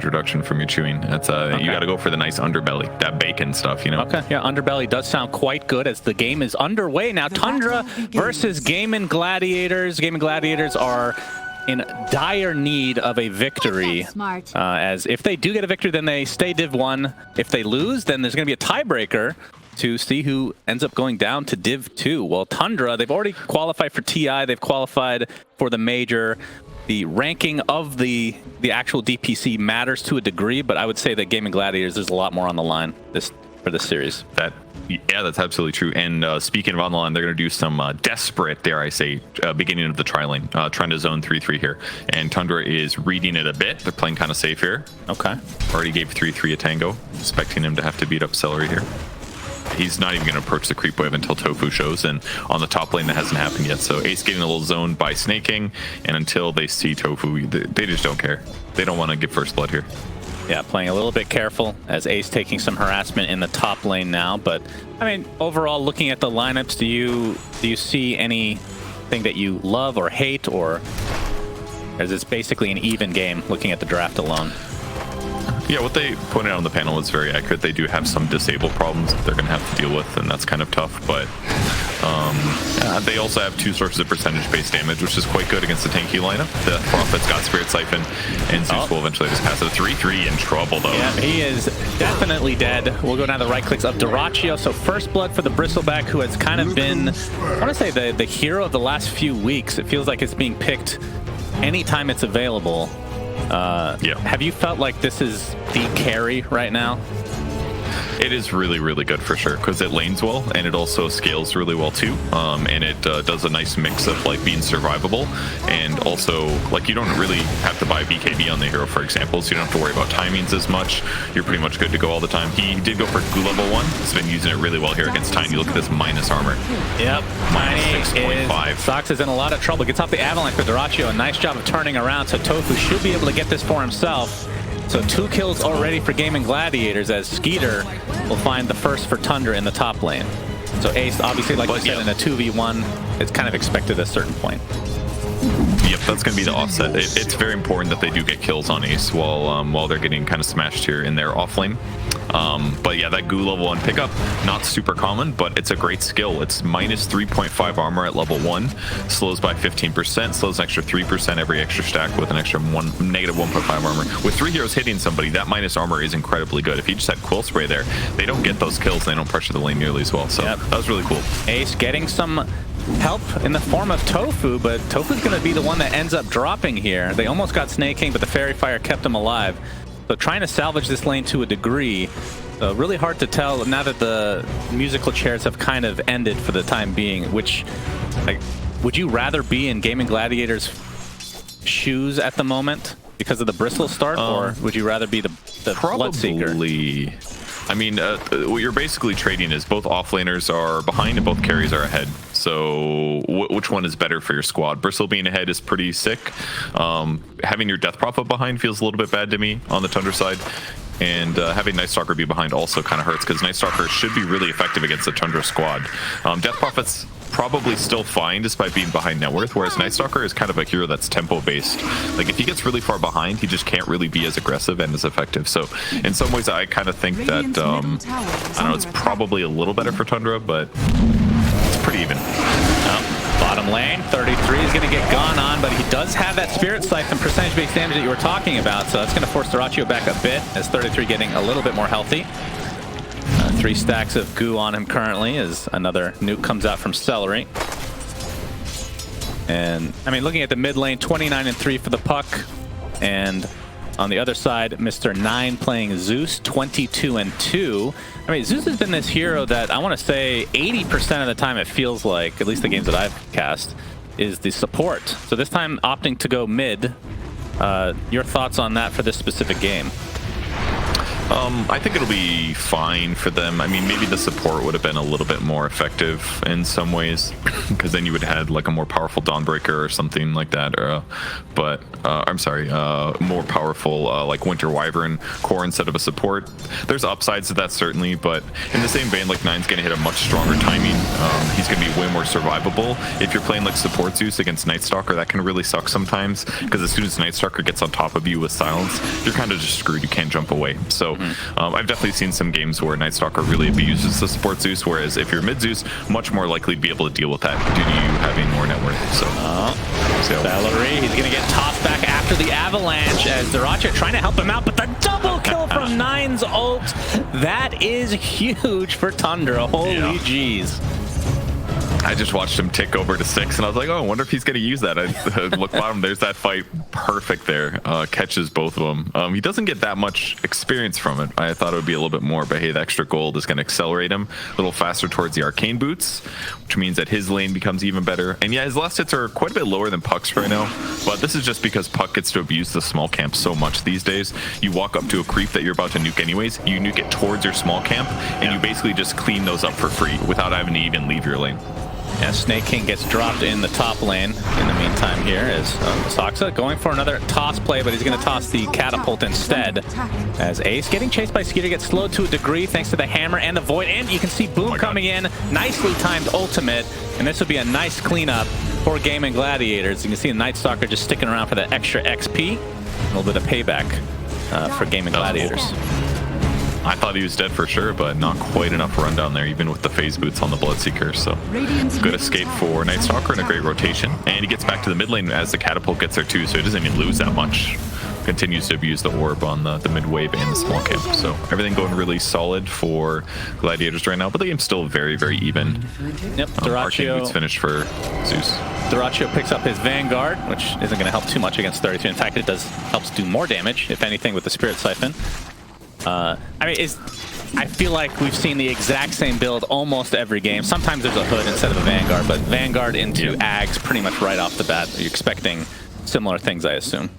introduction from your chewing. That's you got to go for the nice underbelly, that bacon stuff, you know. Okay, yeah, underbelly does sound quite good as the game is underway now. Tundra versus Gaming Gladiators. Gaming Gladiators are in dire need of a victory, as if they do get a victory, then they stay Div 1. If they lose, then there's going to be a tiebreaker to see who ends up going down to Div 2. Well, Tundra, they've already qualified for TI, they've qualified for the major. The ranking of the actual DPC matters to a degree, but I would say that Gaming Gladiators, there's a lot more on the line for this series. Yeah, that's absolutely true. And speaking of on the line, they're going to do some desperate, dare I say, beginning of the tri-lane, trying to zone 3-3 here. And Tundra is reading it a bit. They're playing kind of safe here. Okay. Already gave 3-3 a tango, expecting him to have to beat up Celery here. He's not even going to approach the creep wave until Tofu shows, and on the top lane that hasn't happened yet. So Ace getting a little zoned by snaking, and until they see Tofu, they just don't care. They don't want to get first blood here. Yeah, playing a little bit careful as Ace taking some harassment in the top lane now. But I mean, overall, looking at the lineups, do you see anything that you love or hate, or is it's basically an even game looking at the draft alone? Yeah, what they pointed out on the panel was very accurate. They do have some disable problems that they're going to have to deal with, and that's kind of tough. But they also have 2 sources of percentage-based damage, which is quite good against the tanky lineup. The Prophet's got Spirit Siphon, and Zeus will eventually just pass it. 3-3 in trouble, though. Yeah, he is definitely dead. We'll go down the right clicks of Dyrachyo. So first blood for the Bristleback, who has kind of been, I want to say, the hero of the last few weeks. It feels like it's being picked anytime it's available. Yeah. Have you felt like this is the carry right now? It is really, really good for sure, because it lanes well, and it also scales really well too. And it does a nice mix of like being survivable, and also like you don't really have to buy BKB on the hero, for example, so you don't have to worry about timings as much. You're pretty much good to go all the time. He did go for Goo level 1. He's been using it really well here against Tiny. Look at this minus armor. Yep. Minus 6.5. Sox is in a lot of trouble. Gets off the Avalanche for Dyrachyo. A nice job of turning around, so Tofu should be able to get this for himself. So 2 kills already for Gaming Gladiators, as Skeeter will find the first for Tundra in the top lane. So Ace, obviously, like you said, in a 2v1, it's kind of expected at a certain point. Yep, that's going to be the offset. It's very important that they do get kills on Ace while they're getting kind of smashed here in their off lane. But yeah, that Goo level 1 pickup, not super common, but it's a great skill. It's minus 3.5 armor at level 1, slows by 15%, slows an extra 3% every extra stack with an extra negative 1.5 armor. With 3 heroes hitting somebody, that minus armor is incredibly good. If you just had Quill Spray there, they don't get those kills, they don't pressure the lane nearly as well. So that was really cool. Ace getting some help in the form of Tofu, but Tofu's going to be the one that ends up dropping here. They almost got Snake King, but the Fairy Fire kept him alive. So trying to salvage this lane to a degree. Really hard to tell now that the musical chairs have kind of ended for the time being. Which, like, would you rather be in Gaming Gladiators' shoes at the moment because of the Bristle start, or would you rather be the Bloodseeker? I mean, what you're basically trading is both offlaners are behind and both carries are ahead. So which one is better for your squad? Bristle being ahead is pretty sick. Having your Death Prophet behind feels a little bit bad to me on the Tundra side. And having Night Stalker be behind also kind of hurts, because Night Stalker should be really effective against the Tundra squad. Death Prophet's probably still fine despite being behind net worth, whereas Night Stalker is kind of a hero that's tempo based. Like if he gets really far behind, he just can't really be as aggressive and as effective. So in some ways I kind of think that, I don't know, it's probably a little better for Tundra, but it's pretty even. Bottom lane, 33 is going to get gone on, but he does have that Spirit Siphon percentage-based damage that you were talking about, so that's going to force Dyrachyo back a bit, as 33 getting a little bit more healthy. 3 stacks of goo on him currently as another nuke comes out from Celery. And, I mean, looking at the mid lane, 29-3 for the puck, and on the other side, Mr. 9 playing Zeus, 22-2. I mean, Zeus has been this hero that I want to say 80% of the time it feels like, at least the games that I've cast, is the support. So this time opting to go mid. Your thoughts on that for this specific game? I think it'll be fine for them. I mean, maybe the support would have been a little bit more effective in some ways, because then you would have had like a more powerful Dawnbreaker or something like that. But I'm sorry, more powerful like Winter Wyvern core instead of a support. There's upsides to that certainly, but in the same vein, like Nine's gonna hit a much stronger timing. He's gonna be way more survivable. If you're playing like support Zeus against Night Stalker, that can really suck sometimes, because as soon as Night Stalker gets on top of you with silence, you're kind of just screwed. You can't jump away. So I've definitely seen some games where Night Stalker really abuses the support Zeus, whereas if you're mid Zeus, much more likely to be able to deal with that due to you having more net worth. So Celery, he's gonna get tossed back after the avalanche as Dyrachyo trying to help him out, but the double kill from Nine's ult, that is huge for Tundra. Holy jeez. I just watched him tick over to 6, and I was like, oh, I wonder if he's going to use that. I look bottom, there's that fight perfect there. Catches both of them. He doesn't get that much experience from it. I thought it would be a little bit more, but hey, the extra gold is going to accelerate him a little faster towards the arcane boots, which means that his lane becomes even better. And yeah, his last hits are quite a bit lower than Puck's right now, but this is just because Puck gets to abuse the small camp so much these days. You walk up to a creep that you're about to nuke anyways, you nuke it towards your small camp, and you basically just clean those up for free without having to even leave your lane. Yeah, Snake King gets dropped in the top lane in the meantime here as Soxa going for another toss play, but he's going to toss the catapult instead. As Ace getting chased by Skeeter gets slowed to a degree thanks to the hammer and the void, and you can see Boom coming in, nicely timed ultimate, and this would be a nice cleanup for Gaming Gladiators. You can see the Night Stalker just sticking around for that extra XP, a little bit of payback for Gaming Gladiators. I thought he was dead for sure, but not quite enough run down there, even with the phase boots on the Bloodseeker. So good escape for Night Stalker and a great rotation. And he gets back to the mid lane as the catapult gets there too, so he doesn't even lose that much. Continues to abuse the orb on the mid wave and the small camp. So everything going really solid for Gladiators right now, but the game's still very, very even. Yep, Arcane boots finished for Zeus. Dyrachyo picks up his Vanguard, which isn't going to help too much against 33. In fact, it helps do more damage, if anything, with the Spirit Siphon. I mean, I feel like we've seen the exact same build almost every game. Sometimes there's a hood instead of a Vanguard, but Vanguard into Ags pretty much right off the bat. You're expecting similar things, I assume.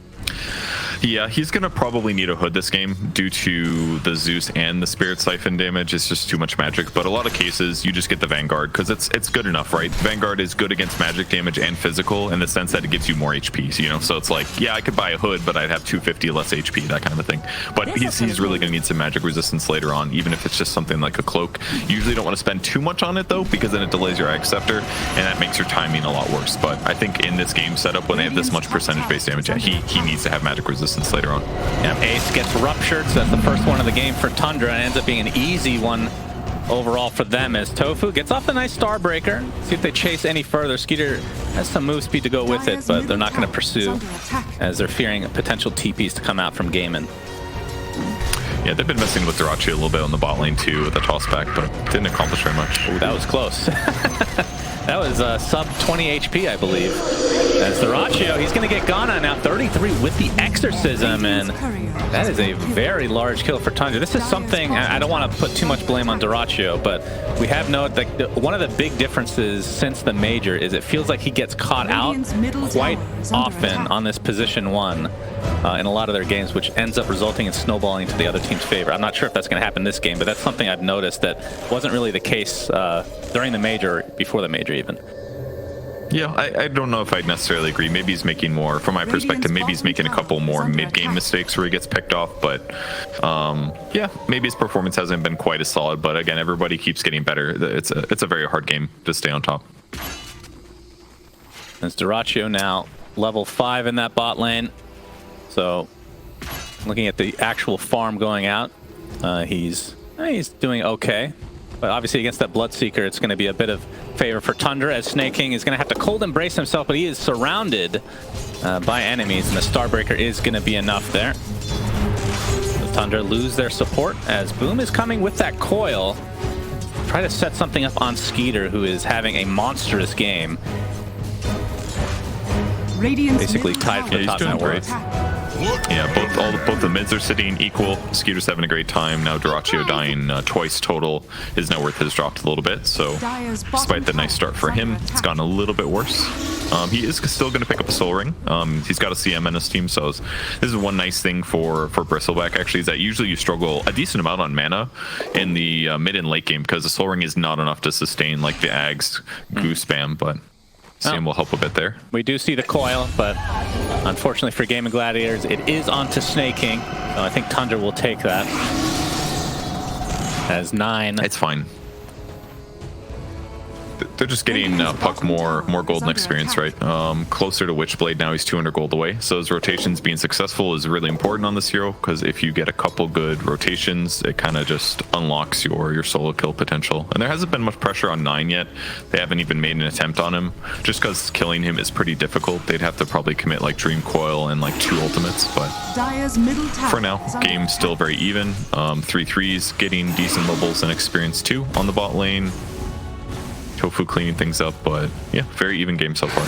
Yeah, he's going to probably need a hood this game due to the Zeus and the Spirit Siphon damage. It's just too much magic. But a lot of cases, you just get the Vanguard because it's good enough, right? Vanguard is good against magic damage and physical in the sense that it gives you more HP, you know? So it's like, yeah, I could buy a hood, but I'd have 250 less HP, that kind of a thing. But he's really going to need some magic resistance later on, even if it's just something like a cloak. You usually don't want to spend too much on it, though, because then it delays your Ag Scepter, and that makes your timing a lot worse. But I think in this game setup, when they have this much percentage-based damage, yeah, he needs to have magic resistance later on. Yeah, Ace gets ruptured, so that's the first one of the game for Tundra, and ends up being an easy one overall for them as Tofu gets off the nice Starbreaker. See if they chase any further. Skeeter has some move speed to go with it, but they're not going to pursue as they're fearing potential TPs to come out from Gaiman. Yeah, they've been messing with Dyrachyo a little bit on the bot lane too with the toss back, but didn't accomplish very much. Ooh, that was close. That was sub 20 HP, I believe. As Dyrachyo, he's going to get gone on now, 33 with the Exorcism, and that is a very large kill for Tundra. This is something, I don't want to put too much blame on Dyrachyo, but we have noted that one of the big differences since the Major is it feels like he gets caught out quite often on this position 1 in a lot of their games, which ends up resulting in snowballing to the other team's favor. I'm not sure if that's going to happen this game, but that's something I've noticed that wasn't really the case during the Major, before the Major even. Yeah, I don't know if I'd necessarily agree. Maybe he's making more, from my perspective, maybe he's making a couple more mid-game mistakes where he gets picked off, but yeah, maybe his performance hasn't been quite as solid, but again, everybody keeps getting better. It's a very hard game to stay on top. As Dyrachyo now level 5 in that bot lane, so looking at the actual farm going out, he's doing okay. But obviously against that Bloodseeker, it's going to be a bit of favor for Tundra, as Snake King is going to have to cold embrace himself, but he is surrounded by enemies, and the Starbreaker is going to be enough there. So Tundra lose their support as Boom is coming with that coil. Try to set something up on Skeeter, who is having a monstrous game. Basically tied for the top net worth. Yeah, both the mids are sitting equal. Skeeter's having a great time. Now Dyrachyo dying twice total. His net worth has dropped a little bit, so despite the nice start for him, it's gotten a little bit worse. He is still going to pick up a soul ring. He's got a CM in his team, so this is one nice thing for Bristleback actually, is that usually you struggle a decent amount on mana in the mid and late game because the soul ring is not enough to sustain like the Ag's goo spam, but CM will help a bit there. We do see the coil, but unfortunately for Gaming Gladiators, it is onto Snaking. So I think Tundra will take that. As 9. It's fine. They're just getting Puck more golden experience, right? Closer to Witchblade now. He's 200 gold away. So his rotations being successful is really important on this hero, because if you get a couple good rotations, it kind of just unlocks your solo kill potential. And there hasn't been much pressure on 9 yet. They haven't even made an attempt on him, just because killing him is pretty difficult. They'd have to probably commit like Dream Coil and like 2 ultimates, but for now, game's still very even. 3-3s getting decent levels and experience too on the bot lane. Tofu cleaning things up, but yeah, very even game so far.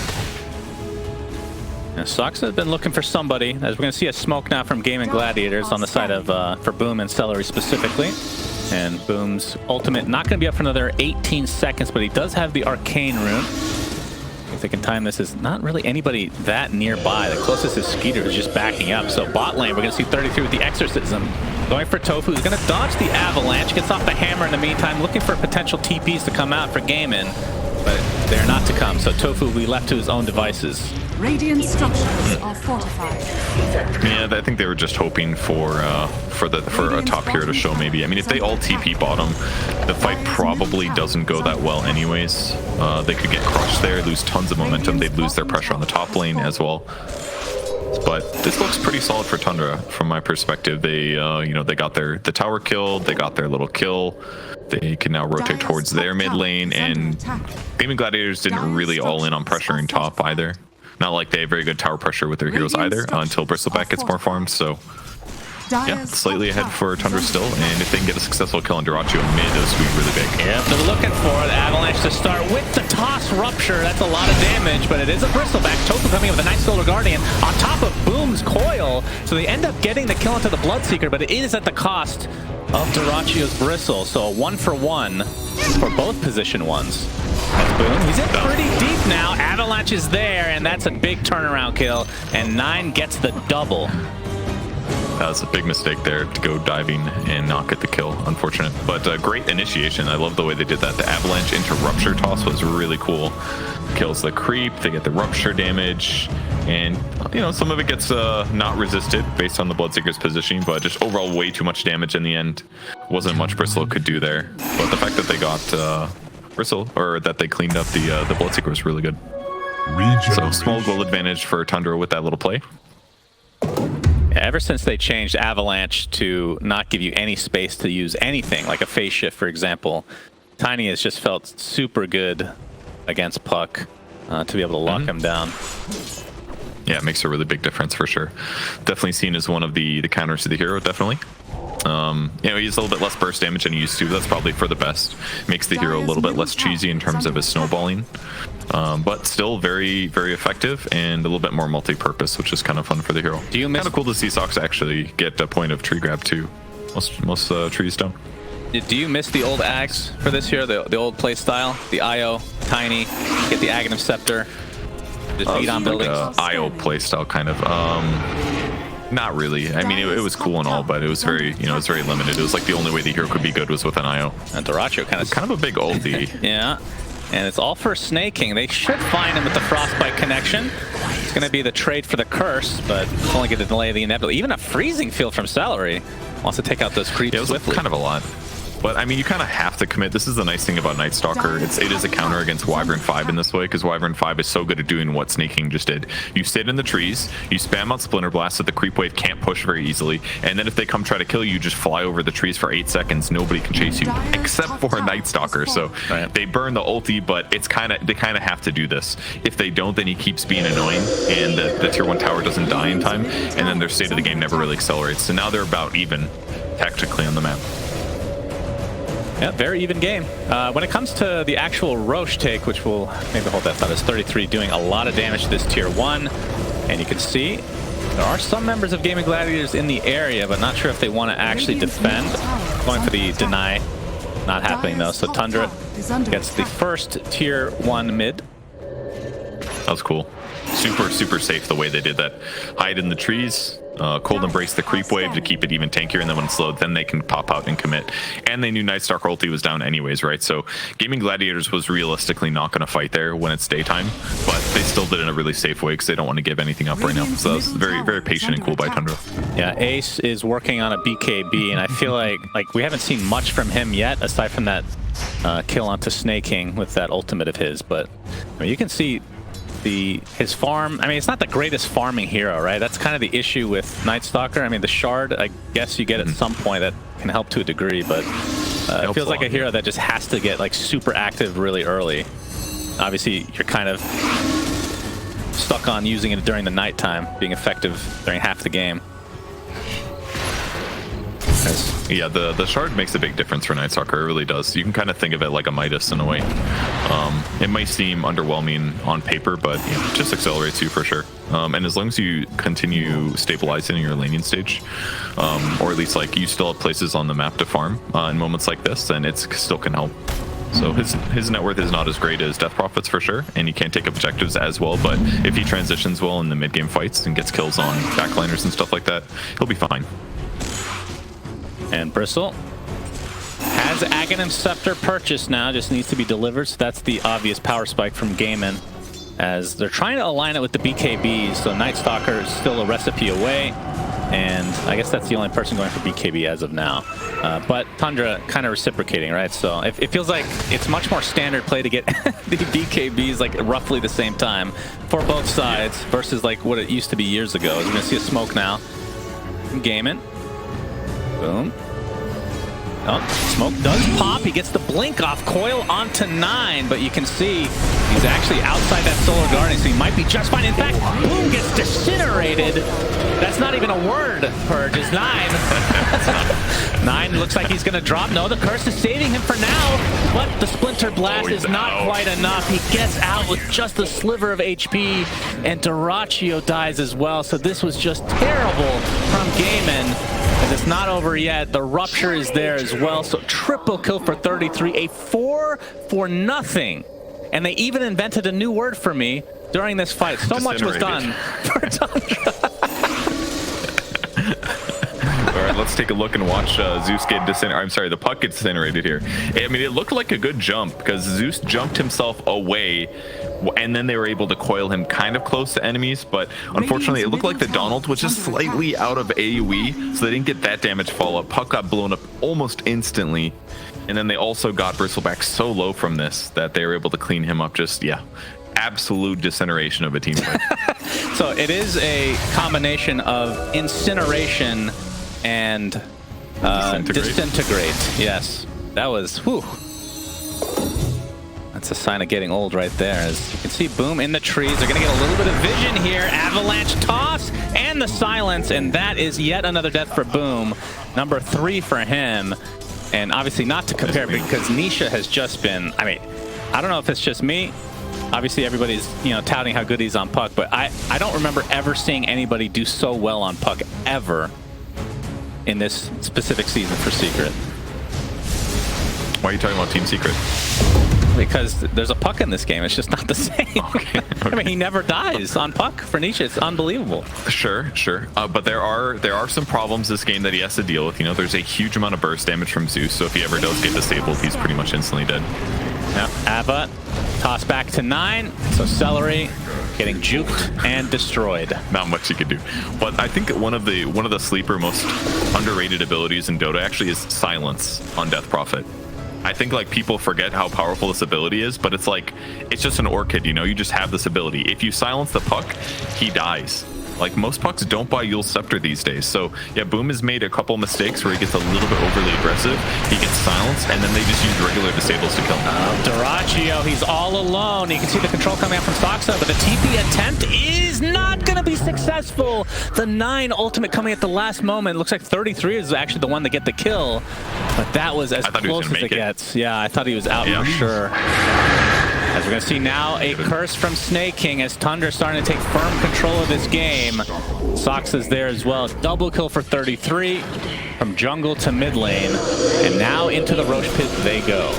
Yeah, Sox have been looking for somebody, as we're going to see a smoke now from Gaming Gladiators on the side of for Boom and Celery specifically. And Boom's ultimate not going to be up for another 18 seconds, but he does have the Arcane Rune. If they can time this, is not really anybody that nearby. The closest is Skeeter, who's just backing up. So bot lane, we're going to see 33 with the Exorcism. Going for Tofu, who's going to dodge the Avalanche, gets off the hammer in the meantime, looking for potential TPs to come out for Gaimin, but they're not to come, so Tofu will be left to his own devices. Radiant structures are fortified. Yeah, I think they were just hoping for a top hero to show maybe. I mean, if they all TP bottom, the fight probably doesn't go that well anyways. They could get crushed there, lose tons of momentum, they'd lose their pressure on the top lane as well. But this looks pretty solid for Tundra from my perspective. They, you know, they got the tower killed, they got their little kill. They can now rotate towards their mid lane, and Gaming Gladiators didn't really all in on pressuring top either. Not like they have very good tower pressure with their heroes either until Bristleback gets more farmed. So yeah, slightly ahead for Tundra still, and if they can get a successful kill on Dyrachyo mid, this would be really big. Yep, they're looking for the Avalanche to start with the toss rupture. That's a lot of damage, but it is a Bristleback. Tofu coming in with a nice Solar Guardian on top of Boom's coil, so they end up getting the kill into the Bloodseeker, but it is at the cost of Dyrachyo's Bristle. So a 1-for-1 for both position ones. That's Boom. He's in pretty deep now. Avalanche is there, and that's a big turnaround kill, and 9 gets the double. That was a big mistake there to go diving and not get the kill. Unfortunate, but great initiation. I love the way they did that. The Avalanche into Rupture toss was really cool. Kills the creep, they get the Rupture damage, and you know, some of it gets not resisted based on the Bloodseeker's positioning, but just overall way too much damage in the end. Wasn't much Bristle could do there, but the fact that they got Bristle, or that they cleaned up the Bloodseeker, was really good. So small goal advantage for Tundra with that little play. Ever since they changed Avalanche to not give you any space to use anything, like a phase shift, for example, Tiny has just felt super good against Puck to be able to lock him down. Yeah, it makes a really big difference for sure. Definitely seen as one of the counters to the hero, definitely. You know, he's a little bit less burst damage than he used to. That's probably for the best. Makes the hero a little bit less cheesy in terms of his snowballing. But still very, very effective and a little bit more multi-purpose, which is kind of fun for the hero. Kind of cool to see Sox actually get a point of tree grab too. Most trees don't. Do you miss the old Ags for this year? The old play style? The IO, Tiny, get the Aghanim Scepter, just beat on buildings? Like IO playstyle kind of. Not really. I mean, it was cool and all, but it was very, you know, it's very limited. It was like the only way the hero could be good was with an IO. And Dyrachyo kind of a big ulti. Yeah. And it's all for Snaking. They should find him with the Frostbite connection. It's going to be the trade for the Curse, but it's only going to delay the inevitable. Even a Freezing Field from Celery wants to take out those creeps swiftly. Kind of a lot. But I mean, you kind of have to commit. This is the nice thing about Night Stalker. It is a counter against Wyvern 5 in this way, because Wyvern 5 is so good at doing what Snaking just did. You sit in the trees, you spam out Splinter Blast so the creep wave can't push very easily, and then if they come try to kill you, just fly over the trees for 8 seconds. Nobody can chase you except for a Night Stalker. So they burn the ulti, but it's they kind of have to do this. If they don't, then he keeps being annoying, and the tier 1 tower doesn't die in time, and then their state of the game never really accelerates. So now they're about even tactically on the map. Yeah, very even game. When it comes to the actual Roche take, which will maybe hold that thought, is 33 doing a lot of damage to this tier 1. And you can see There are some members of Gaming Gladiators in the area, but not sure if they want to actually defend. Going for the deny. Not happening though. So Tundra gets the first tier 1 mid. That was cool. Super safe the way they did that. Hide in the trees. Cold embrace the creep wave to keep it even tankier, and then when it's slowed, then they can pop out and commit. And they knew Nightstalker ulti was down anyways, right? So Gaming Gladiators was realistically not going to fight there when it's daytime, but they still did it in a really safe way because they don't want to give anything up right now. So that was very patient and cool by Tundra. Yeah, Ace is working on a BKB, and I feel like we haven't seen much from him yet, aside from that kill onto Snake King with that ultimate of his. But I mean, you can see his farm. I mean, it's not the greatest farming hero, right? That's kind of the issue with Nightstalker. I mean, the shard, I guess you get at some point that can help to a degree, but it feels like a hero that just has to get like super active really early. Obviously, you're kind of stuck on using it during the nighttime, being effective during half the game. Yeah, the shard makes a big difference for Nightstalker. It really does. You can kind of think of it like a Midas in a way. It might seem underwhelming on paper, but you know, it just accelerates you for sure. And as long as you continue stabilizing in your laning stage, or at least like you still have places on the map to farm in moments like this, then it still can help. So his net worth is not as great as Death Prophet's for sure, and he can't take objectives as well, but if he transitions well in the mid-game fights and gets kills on backliners and stuff like that, he'll be fine. And Bristle has Aghanim Scepter purchased now, just needs to be delivered, so that's the obvious power spike from Gaiman, as they're trying to align it with the BKBs, so Nightstalker is still a recipe away, and I guess that's the only person going for BKB as of now. But Tundra kind of reciprocating, right? So it feels like it's much more standard play to get the BKBs like roughly the same time for both sides versus like what it used to be years ago. We're gonna see a smoke now from Gaiman. Boom. Oh, smoke does pop. He gets the blink off. Coil onto 9, but you can see he's actually outside that Solar Guardian, so he might be just fine. In fact, Boom gets disintegrated. That's not even a word, Purge. It's 9. 9 looks like he's going to drop. No, the curse is saving him for now, but the Splinter Blast is not quite enough. He gets out with just a sliver of HP, and Dyrachyo dies as well, so this was just terrible from Gaiman. And it's not over yet. The rupture is there as well. So triple kill for 33, a 4 for nothing. And they even invented a new word for me during this fight. So much was done for Tundra. All right, let's take a look and watch Zeus get the puck gets incinerated here. I mean, it looked like a good jump because Zeus jumped himself away, and then they were able to coil him kind of close to enemies, but unfortunately it looked like the Donald was just slightly out of AoE, so they didn't get that damage follow-up. Puck got blown up almost instantly, and then they also got Bristleback so low from this that they were able to clean him up. Just, yeah, absolute disintegration of a team fight. So it is a combination of incineration and disintegrate. Yes, that was, whew. That's a sign of getting old right there. As you can see, Boom in the trees. They're going to get a little bit of vision here. Avalanche toss and the silence, and that is yet another death for Boom. Number 3 for him. And obviously not to compare because Nisha has just been, I mean, I don't know if it's just me. Obviously everybody's, you know, touting how good he's on puck, but I don't remember ever seeing anybody do so well on puck ever in this specific season for Secret. Why are you talking about Team Secret? Because there's a puck in this game. It's just not the same. Okay. I mean, he never dies on puck for Nisha. It's unbelievable. Sure. But there are some problems this game that he has to deal with. You know, there's a huge amount of burst damage from Zeus, so if he ever does get disabled, he's pretty much instantly dead. Yeah, Ava, toss back to 9. So Celery getting juked and destroyed. Not much he could do. But I think one of the sleeper most underrated abilities in Dota actually is silence on Death Prophet. I think like people forget how powerful this ability is, but it's like, it's just an orchid, you know, you just have this ability. If you silence the puck, he dies. Like most pucks don't buy Yule's Scepter these days. So yeah, Boom has made a couple mistakes where he gets a little bit overly aggressive. He gets silenced, and then they just use regular disables to kill him. Dyrachyo, he's all alone. You can see the control coming out from Soxa, but the TP attempt is not going to be successful. The 9 ultimate coming at the last moment. Looks like 33 is actually the one to get the kill, but that was as close as it gets. Yeah, I thought he was out for sure. As we're going to see now, a curse from Snake King as Tundra starting to take firm control of this game. Sox is there as well. Double kill for 33 from jungle to mid lane. And now into the Roche pit they go.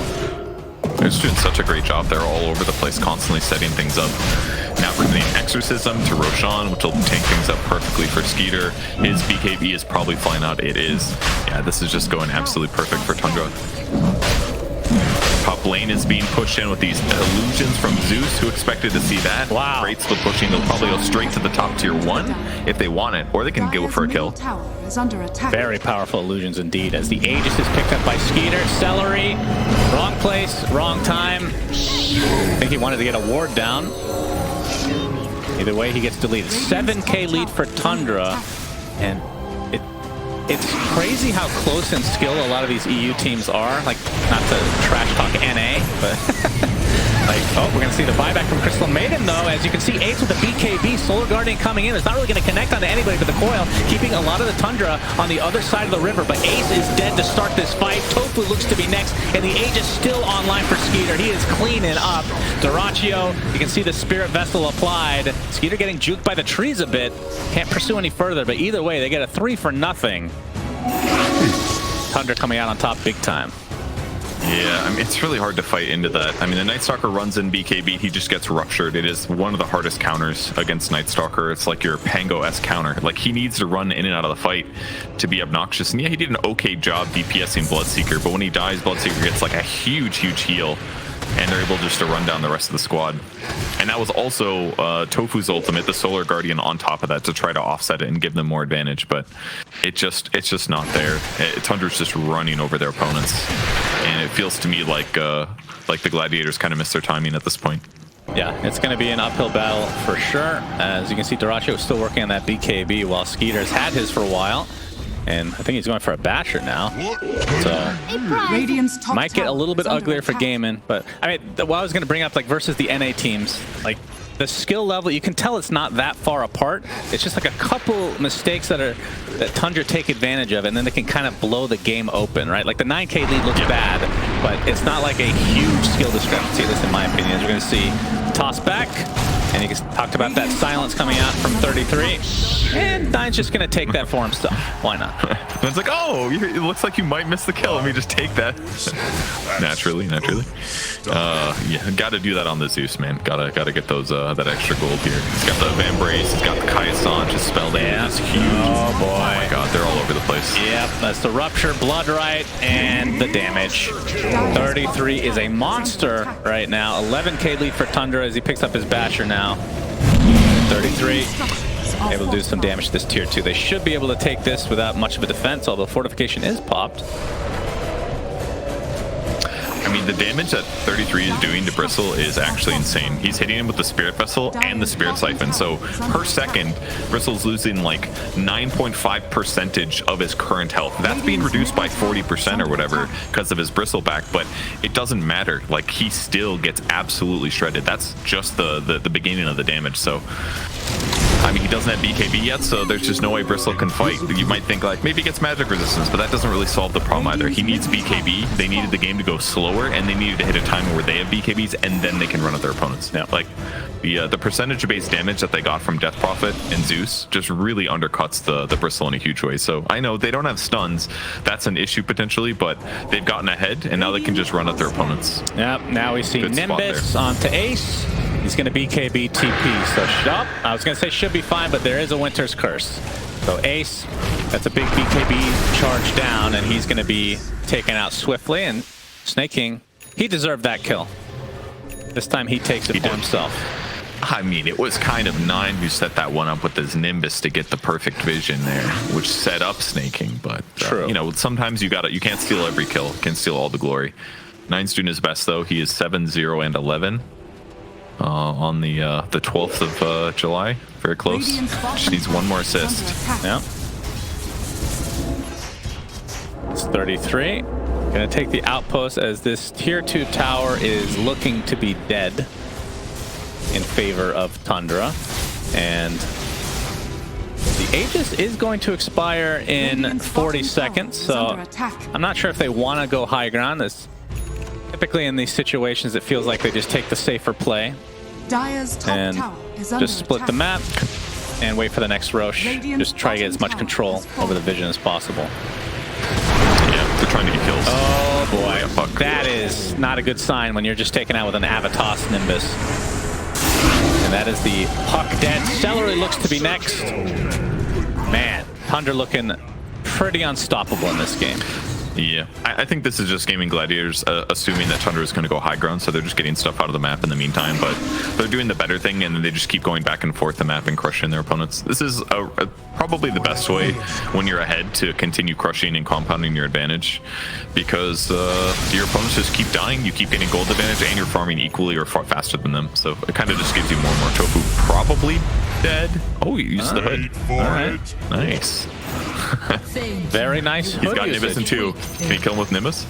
They're just doing such a great job. They're all over the place, constantly setting things up. Now bringing Exorcism to Roshan, which will tank things up perfectly for Skeeter. His BKB is probably flying out. It is. Yeah, this is just going absolutely perfect for Tundra. Top lane is being pushed in with these illusions from Zeus. Who expected to see that? Wow. Great split pushing. They'll probably go straight to the top tier 1 if they want it, or they can go for a kill. Very powerful illusions indeed, as the Aegis is picked up by Skeeter. Celery, wrong place, wrong time. I think he wanted to get a ward down. Either way, he gets deleted. 7k lead for Tundra, and it's crazy how close in skill a lot of these EU teams are. Like, not to trash talk NA, but like, oh, we're gonna see the buyback from Crystal Maiden though. As you can see, Ace with the BKB, Solar Guardian coming in. It's not really gonna connect onto anybody but the coil, keeping a lot of the Tundra on the other side of the river. But Ace is dead to start this fight. Tofu looks to be next, and the Aegis still online for Skeeter. He is cleaning up. Duraccio, you can see the Spirit Vessel applied. Skeeter getting juked by the trees a bit. Can't pursue any further, but either way, they get a 3 for nothing. Tundra coming out on top big time. Yeah, I mean, it's really hard to fight into that. I mean, the Night Stalker runs in BKB, he just gets ruptured. It is one of the hardest counters against Night Stalker. It's like your Pango-esque counter. Like, he needs to run in and out of the fight to be obnoxious. And yeah, he did an okay job DPSing Bloodseeker, but when he dies, Bloodseeker gets like a huge heal. And they're able just to run down the rest of the squad. And that was also Tofu's ultimate, the Solar Guardian on top of that, to try to offset it and give them more advantage. But it's just not there. Tundra's just running over their opponents. And it feels to me like the Gladiators kind of missed their timing at this point. Yeah, it's going to be an uphill battle for sure. As you can see, Duraccio is still working on that BKB while Skeeter's had his for a while. And I think he's going for a basher now. So might get a little bit uglier for Gaiman. But I mean, what I was going to bring up, like versus the NA teams, like the skill level, you can tell it's not that far apart. It's just like a couple mistakes that Tundra take advantage of, and then they can kind of blow the game open, right? Like the 9k lead looks bad, but it's not like a huge skill discrepancy, at least in my opinion. As we're going to see toss back. And he talked about that silence coming out from 33. And Nine's just going to take that for himself. Why not? It's like, oh, it looks like you might miss the kill. Let me just take that. naturally. Yeah, got to do that on the Zeus, man. Gotta get those that extra gold here. He's got the Vambrace. He's got the Kaiasan just spelled in. It's huge. Oh, boy. Oh, my God. They're all over the place. Yep, that's the Rupture, Bloodright, and the damage. 33 is a monster right now. 11k lead for Tundra as he picks up his Basher now. 33, able to do some damage to this tier 2. They should be able to take this without much of a defense, although Fortification is popped. I mean, the damage that 33 is doing to Bristle is actually insane. He's hitting him with the Spirit Vessel and the Spirit Siphon. So per second, Bristle's losing like 9.5% of his current health. That's being reduced by 40% or whatever because of his Bristleback, but it doesn't matter. Like, he still gets absolutely shredded. That's just the beginning of the damage. So I mean, he doesn't have BKB yet, so there's just no way Bristle can fight. You might think, like, maybe he gets magic resistance, but that doesn't really solve the problem either. He needs BKB. They needed the game to go slower, and they needed to hit a time where they have BKBs, and then they can run at their opponents. Yeah. Like, the percentage of base damage that they got from Death Prophet and Zeus just really undercuts the Bristle in a huge way. So I know they don't have stuns. That's an issue potentially, but they've gotten ahead, and now they can just run at their opponents. Yep, now we see Good Nimbus onto Ace. He's going to BKB TP, so I was going to say should be fine, but there is a Winter's Curse. So Ace, that's a big BKB charge down, and he's going to be taken out swiftly. And Snake King, he deserved that kill. This time he takes it for himself. I mean, it was kind of Nine who set that one up with his Nimbus to get the perfect vision there, which set up Snake King. But you know, sometimes you can't steal every kill. You can steal all the glory. Nine's doing his best though. He is 7-0 and 11. On the 12th of July. Very close. Just needs one more assist. Yeah. It's 33. Gonna take the outpost as this tier 2 tower is looking to be dead in favor of Tundra. And the Aegis is going to expire in 40 seconds, so I'm not sure if they want to go high ground. Typically in these situations, it feels like they just take the safer play and just split the map. and wait for the next Roche. Just try to get as much control over the vision as possible. Yeah, they're trying to get kills. Oh boy, yeah, fuck. That is not a good sign when you're just taken out with an Avatos Nimbus. And that is the puck dead. Celery looks to be next. Man, Tundra looking pretty unstoppable in this game. Yeah, I think this is just Gaming Gladiators assuming that Tundra is going to go high ground, so they're just getting stuff out of the map in the meantime, but they're doing the better thing, and then they just keep going back and forth the map and crushing their opponents. This is probably the best way when you're ahead to continue crushing and compounding your advantage, because your opponents just keep dying, you keep getting gold advantage, and you're farming equally or far faster than them, so it kind of just gives you more and more. Tofu probably dead. Oh, you used the hood. All right, nice. Very nice. He's got Nimbus in 2. Can you kill him with Nimbus?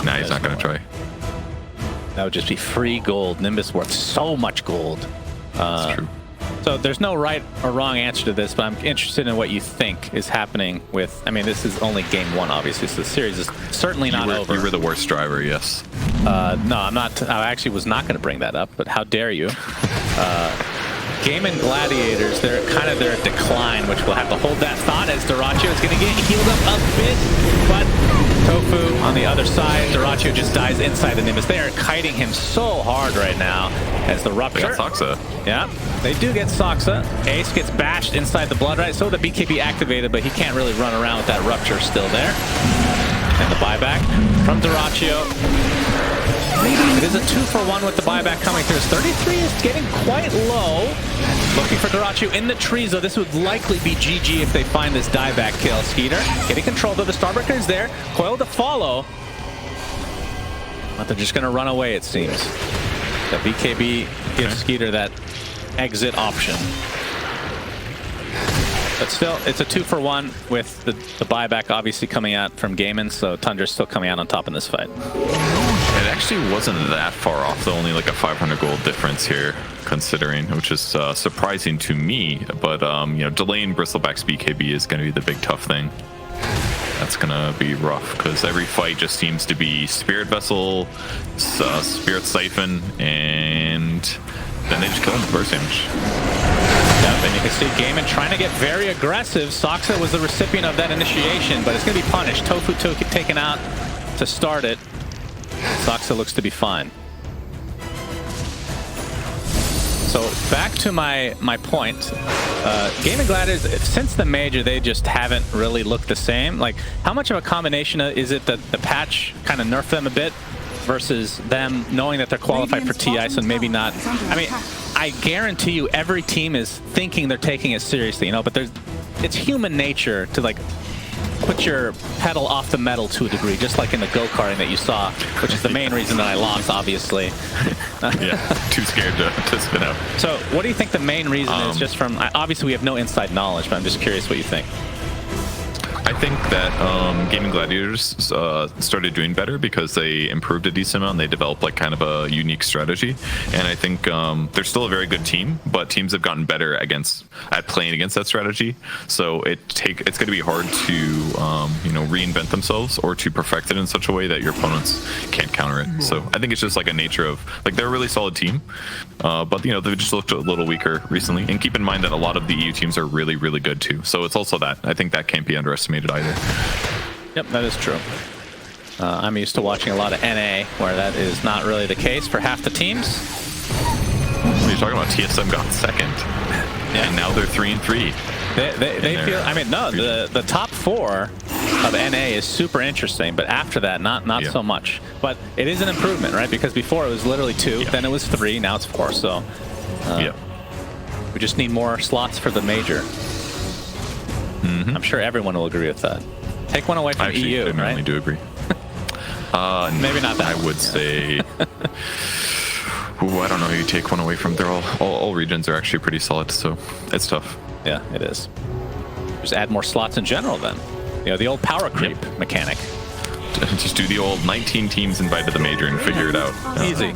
Nah, he's not going to try. That would just be free gold. Nimbus worth so much gold. That's true. So there's no right or wrong answer to this, but I'm interested in what you think is happening with... I mean, this is only game 1, obviously, so the series is certainly not over. You were the worst driver, yes. No, I'm not. I actually was not going to bring that up, but how dare you? Gaming Gladiators, they're kind of their decline, which we'll have to hold that thought as Dyrachyo is going to get healed up a bit, but Tofu on the other side, Dyrachyo just dies inside the Nimbus. They are kiting him so hard right now as the Rupture. They got Soxa. Yeah, they do get Soxa. Ace gets bashed inside the Blood Right, so the BKB activated, but he can't really run around with that Rupture still there. And the buyback from Dyrachyo. It is a 2-for-1 with the buyback coming through. 33 is getting quite low. Looking for Dyrachyo in the trees, though. This would likely be GG if they find this dieback kill. Skeeter getting control, though. The Starbreaker is there. Coil to follow. But they're just going to run away, it seems. The BKB gives Skeeter that exit option. But still, it's a 2-for-1 with the buyback obviously coming out from Gaiman, so Tundra's still coming out on top in this fight. It actually wasn't that far off, though, only like a 500 gold difference here, considering, which is surprising to me. But, you know, delaying Bristleback's BKB is going to be the big tough thing. That's going to be rough, because every fight just seems to be Spirit Vessel, Spirit Siphon, and then they just kill him with burst damage. Yep, and you can see Gaiman trying to get very aggressive. Soxa was the recipient of that initiation, but it's going to be punished. Tofu took it taken out to start it. Soxa looks to be fine. So back to my point. Gaming Gladiators, since the major, they just haven't really looked the same. Like, how much of a combination is it that the patch kind of nerfed them a bit versus them knowing that they're qualified for TI, so maybe not? I mean, I guarantee you every team is thinking they're taking it seriously, you know, but it's human nature to, like, put your pedal off the metal to a degree, just like in the go-karting that you saw, which is the main reason that I lost, obviously. Yeah, too scared to spin out. So what do you think the main reason is? Just from, obviously we have no inside knowledge, but I'm just curious what you think. I think that Gaming Gladiators started doing better because they improved a decent amount and they developed like kind of a unique strategy. And I think they're still a very good team, but teams have gotten better at playing against that strategy. So it's going to be hard to you know, reinvent themselves or to perfect it in such a way that your opponents can't counter it. So I think it's just like a nature of, like, they're a really solid team, but, you know, they've just looked a little weaker recently. And keep in mind that a lot of the EU teams are really, really good too. So it's also that. I think that can't be underestimated either. Yep, that is true. I'm used to watching a lot of NA where that is not really the case for half the teams. What are you talking about? TSM got second, and now they're 3-3. They feel. I mean, no, the top 4 of NA is super interesting, but after that, not so much. But it is an improvement, right? Because before it was literally 2, then it was 3, now it's 4. So we just need more slots for the major. I'm sure everyone will agree with that. Take one away from EU, I right? I do agree. Maybe not that. I would say. Ooh, I don't know who you take one away from. They're all regions are actually pretty solid, so it's tough. Yeah, it is. Just add more slots in general, then. You know, the old power creep mechanic. Just do the old 19 teams invited to the major and figure it out. Easy.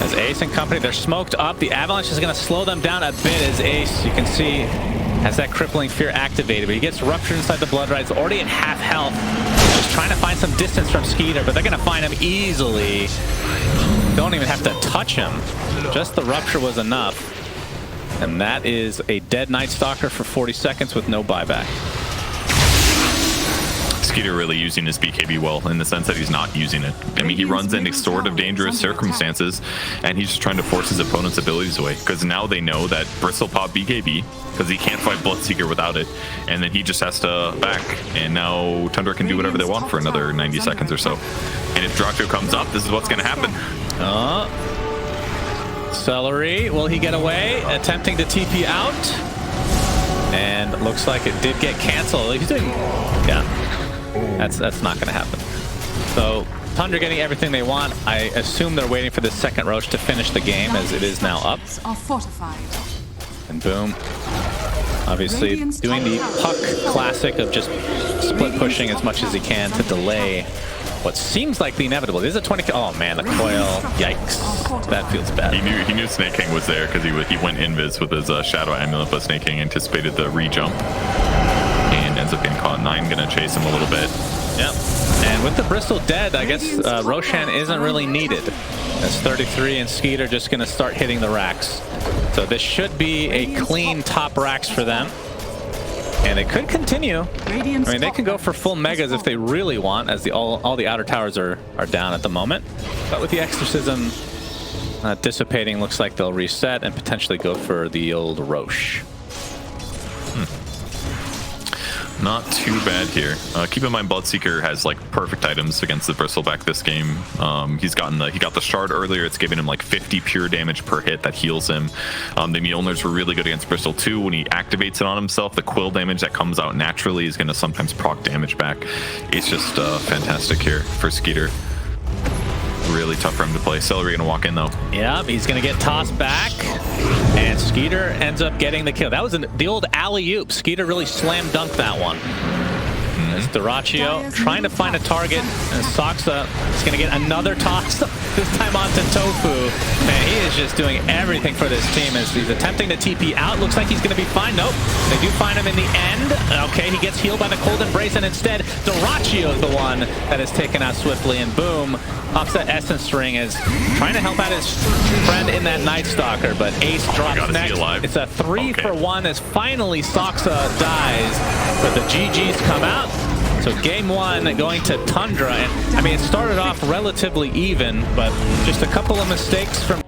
As Ace and company, they're smoked up. The Avalanche is going to slow them down a bit as Ace, you can see, has that crippling fear activated, but he gets ruptured inside the Blood Right. It's already at half health. Just trying to find some distance from Skeeter, but they're going to find him easily. Don't even have to touch him. Just the rupture was enough. And that is a dead Night Stalker for 40 seconds with no buyback. Skeeter really using his BKB well in the sense that he's not using it. I mean, he runs into sort of dangerous circumstances, and he's just trying to force his opponent's abilities away, because now they know that Bristle pop BKB, because he can't fight Bloodseeker without it, and then he just has to back, and now Tundra can do whatever they want for another 90 seconds or so. And if Dota2 comes up, this is what's going to happen. Celery, will he get away? Attempting to TP out. And looks like it did get canceled. He's doing... Yeah. That's not going to happen. So Tundra getting everything they want. I assume they're waiting for the second Roche to finish the game, as it is now up. And boom. Obviously doing the Puck classic of just split pushing as much as he can to delay what seems like the inevitable. This is a 20... Oh man, the coil. Yikes. That feels bad. He knew Snake King was there because he went invis with his Shadow Amulet, but Snake King anticipated the re-jump. And ends up getting caught. 9 gonna chase him a little bit. Yep. And with the Bristol dead, I guess Roshan isn't really needed. As 33 and Skeeter just gonna start hitting the racks. So this should be a clean top racks for them. And it could continue. I mean, they can go for full megas if they really want, as all the outer towers are down at the moment. But with the Exorcism dissipating, looks like they'll reset and potentially go for the old Roche. Not too bad here. Keep in mind, Bloodseeker has like perfect items against the Bristleback this game. He got the shard earlier. It's giving him like 50 pure damage per hit that heals him. The Mjolnirs were really good against Bristle too. When he activates it on himself, the quill damage that comes out naturally is going to sometimes proc damage back. It's just fantastic here for Skeeter. Really tough for him to play. Celery gonna walk in though. Yep, he's gonna get tossed back, and Skeeter ends up getting the kill. That was the old alley-oop. Skeeter really slam dunked that one. It's Dyrachyo trying to find a target, and Soxa is gonna get another toss, this time onto Tofu. Man, he is just doing everything for this team as he's attempting to TP out. Looks like he's gonna be fine. Nope, they do find him in the end. Okay, he gets healed by the Cold Embrace, and instead, Dyrachyo is the one that is taken out swiftly, and boom, pops that Essence Ring, is trying to help out his friend in that Night Stalker, but Ace drops next. It's a 3-for-1 as finally Soxa dies, but the GGs come out. So game 1 going to Tundra, and I mean, it started off relatively even, but just a couple of mistakes from